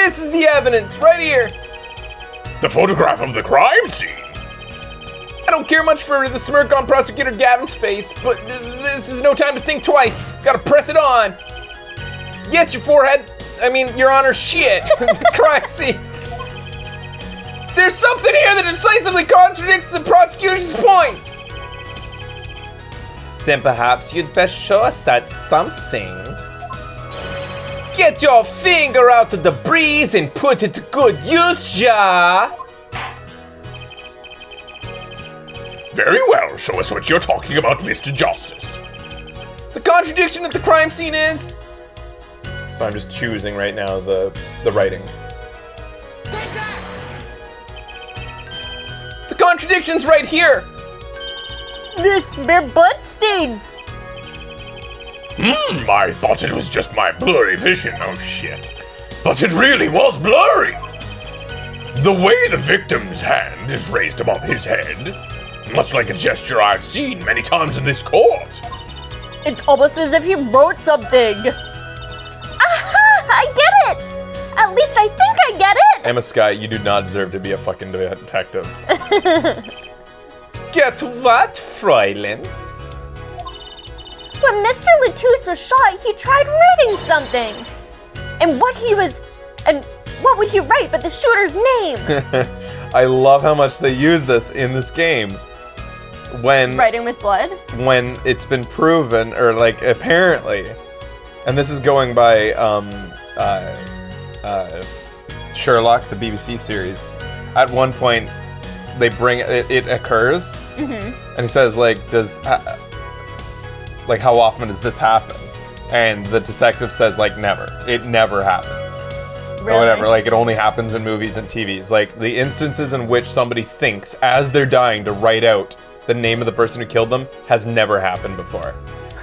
This is the evidence, right here. The photograph of the crime scene? I don't care much for the smirk on Prosecutor Gavin's face, but this is no time to think twice. Gotta press it on. Yes, Your Honor, shit. The crime scene. There's something here that decisively contradicts the prosecution's point. Then perhaps you'd best show us that something. Get your finger out of the breeze and put it to good use, ja. Very well, show us what you're talking about, Mr. Justice. The contradiction at the crime scene is... So I'm just choosing right now the writing. The contradiction's right here. There's bare blood stains. I thought it was just my blurry vision. Oh shit. But it really was blurry. The way the victim's hand is raised above his head, much like a gesture I've seen many times in this court. It's almost as if he wrote something. Aha! I get it! At least I think I get it! Emma Sky, you do not deserve to be a fucking detective. Get what, Fräulein? When Mr. Latouche was shot, he tried writing something. And what would he write but the shooter's name? I love how much they use this in this game. Writing with blood? When it's been proven, or like apparently, and this is going by Sherlock, the BBC series. At one point, they bring it occurs, and he says like, how often does this happen? And the detective says like never. It never happens. Really? Or whatever, like it only happens in movies and TVs. Like the instances in which somebody thinks as they're dying to write out the name of the person who killed them has never happened before.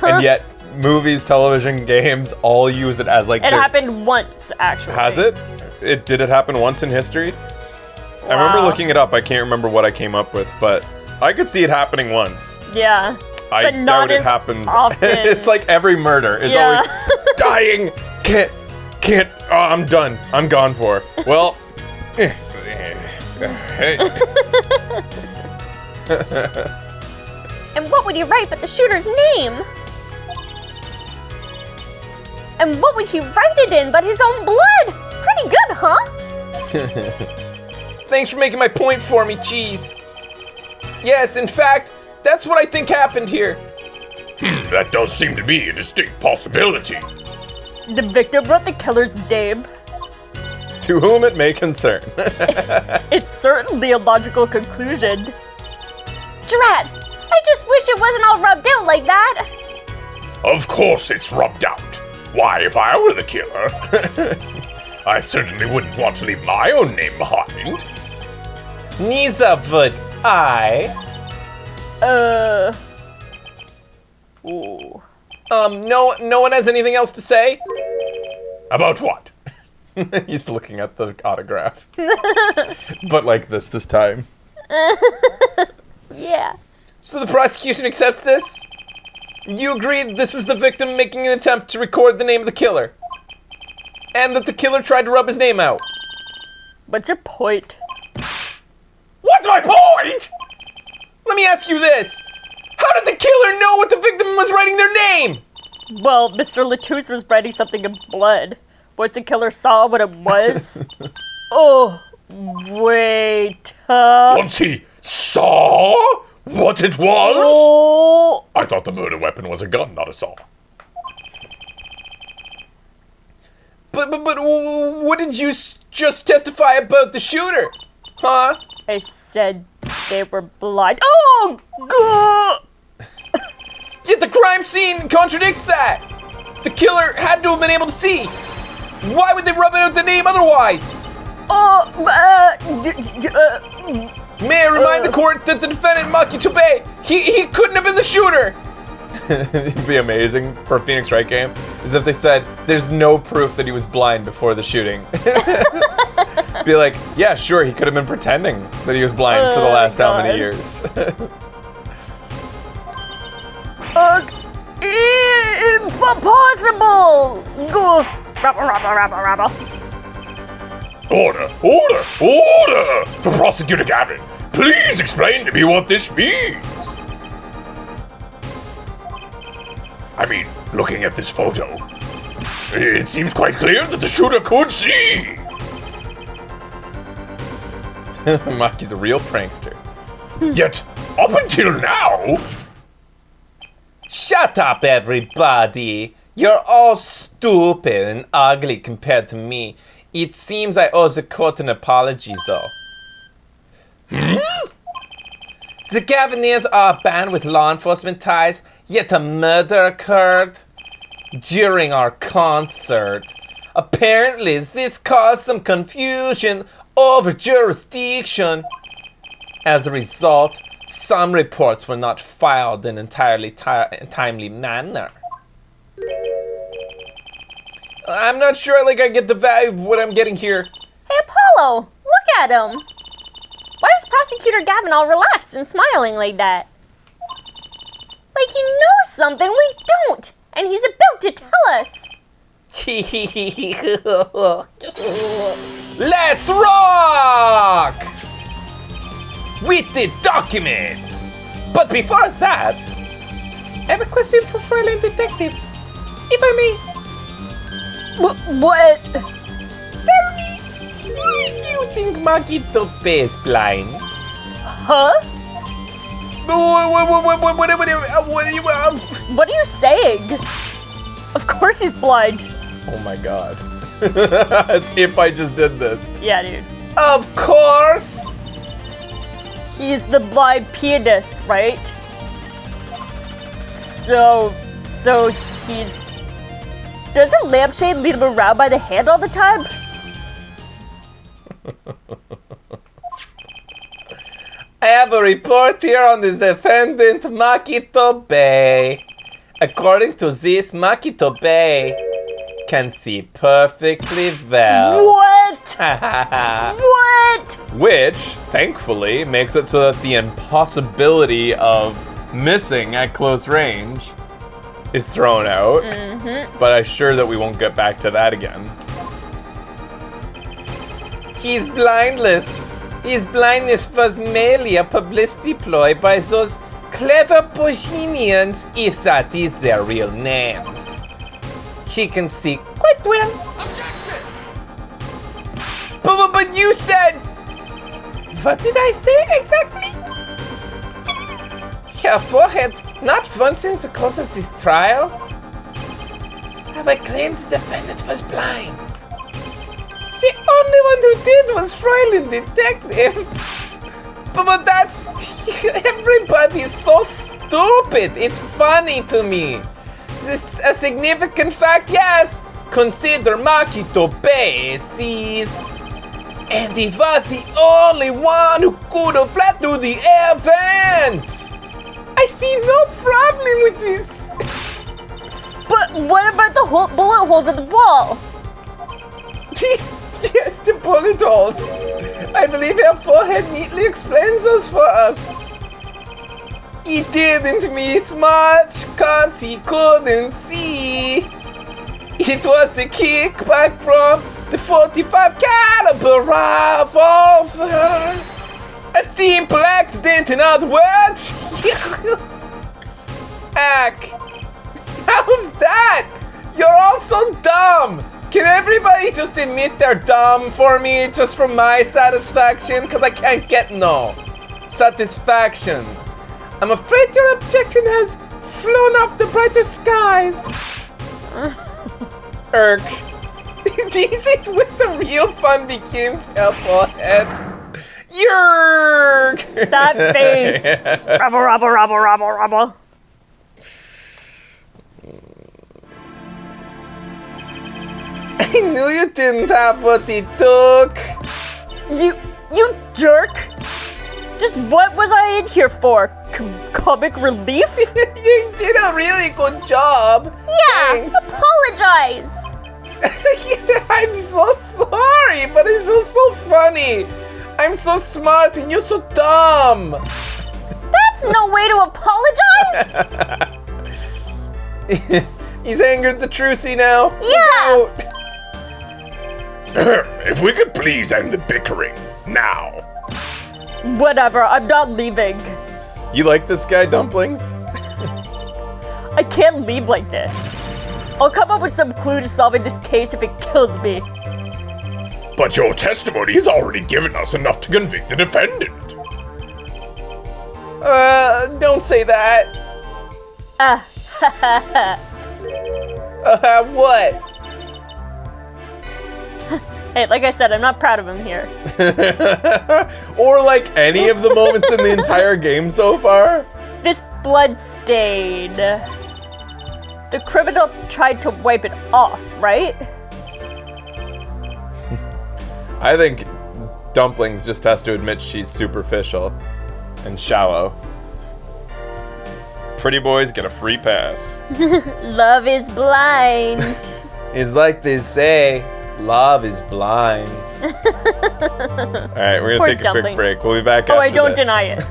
And yet movies, television, games all use it as like it happened once actually. Has it? Did it happen once in history? Wow. I remember looking it up. I can't remember what I came up with, but I could see it happening once. Yeah. I doubt it happens often. It's like every murder is always dying. Can't. Oh, I'm done. I'm gone for. Well. Hey. And what would he write but the shooter's name? And what would he write it in but his own blood? Pretty good, huh? Thanks for making my point for me, Cheese. Yes, in fact, that's what I think happened here. That does seem to be a distinct possibility. The victim wrote the killer's name. To whom it may concern. It's certainly a logical conclusion. Drat! I just wish it wasn't all rubbed out like that. Of course it's rubbed out. Why, if I were the killer, I certainly wouldn't want to leave my own name behind. Neither would I. Ooh. No one has anything else to say? About what? He's looking at the autograph. But like this time. Yeah. So the prosecution accepts this? You agree this was the victim making an attempt to record the name of the killer? And that the killer tried to rub his name out? What's your point? What's my point? Let me ask you this. How did the killer know what the victim was writing their name? Well, Mr. Latouche was writing something in blood. Once the killer saw what it was... Oh, wait. Once he saw what it was? Oh. I thought the murder weapon was a gun, not a saw. But what did you just testify about the shooter? Huh? I said they were blind. Oh, God! Yet the crime scene contradicts that. The killer had to have been able to see. Why would they rub out the name otherwise? May I remind the court that the defendant, Maki Tobe, he couldn't have been the shooter. It'd be amazing for a Phoenix Wright game, is if they said, there's no proof that he was blind before the shooting. Be like, yeah, sure, he could have been pretending that he was blind for the last how many years. Impossible! Go! Order! Order! Order! Prosecutor Gavin, please explain to me what this means. I mean, looking at this photo, it seems quite clear that the shooter could see. Maki's a real prankster. Yet, up until now... Shut up, everybody! You're all stupid and ugly compared to me. It seems I owe the court an apology, though. The Gaviniers are a band with law enforcement ties, yet a murder occurred during our concert. Apparently, this caused some confusion over jurisdiction. As a result, some reports were not filed in entirely timely manner. I'm not sure I get the value of what I'm getting here. Hey, Apollo, look at him. Why is Prosecutor Gavin all relaxed and smiling like that? Like he knows something we don't, and he's about to tell us. Let's rock! With the documents! But before that, I have a question for Fräulein Detective. If I may. What? Tell me, do you think Maki Tope is blind? Huh? What are you saying? Of course he's blind. Oh my god. As if I just did this. Yeah, dude. Of course! He's the blind pianist, right? So he's... Doesn't Lampshade lead him around by the hand all the time? I have a report here on this defendant, Makito Bay. According to this, Makito Bay can see perfectly well. What? What? Which, thankfully, makes it so that the impossibility of missing at close range is thrown out. But I'm sure that we won't get back to that again. His blindness was merely a publicity ploy by those clever Bohemians, if that is their real names. He can see quite well. But you said... What did I say exactly? Her forehead not once since the course of this trial have I claimed the defendant was blind. The only one who did was Fräulein Detective. But that's... Everybody is so stupid. It's funny to me. This is a significant fact, yes. Consider Makito Bay sees. And he was the only one who could have fled through the air vent. I see no problem with this. But what about the bullet holes in the wall? Yes, the bullet holes. I believe her forehead neatly explains those for us. He didn't miss much cause he couldn't see. It was a kickback from the 45 caliber revolver. A simple accident, in other words. Ack. How's that? You're all so dumb. Can everybody just admit they're dumb for me, just for my satisfaction? Because I can't get no satisfaction. I'm afraid your objection has flown off the brighter skies. Irk. This is where the real fun begins, Hellforehead. Yerk! That face. Rubble. I knew you didn't have what it took. You jerk. Just what was I in here for? Comic relief? You did a really good job. Yeah, Thanks. apologize. I'm so sorry, but it's so funny. I'm so smart and you're so dumb. That's no way to apologize. He's angered the Trucy now. Yeah. If we could please end the bickering now. Whatever, I'm not leaving. You like this guy, Dumplings? I can't leave like this. I'll come up with some clue to solving this case if it kills me. But your testimony has already given us enough to convict the defendant. Don't say that. What? Hey, like I said, I'm not proud of him here. Or like any of the moments in the entire game so far? This blood stain. The criminal tried to wipe it off, right? I think Dumplings just has to admit she's superficial and shallow. Pretty boys get a free pass. Love is blind. It's like they say, love is blind. All right, we're gonna Poor take a quick Dumplings. break. We'll be back after Oh, I don't this. deny it.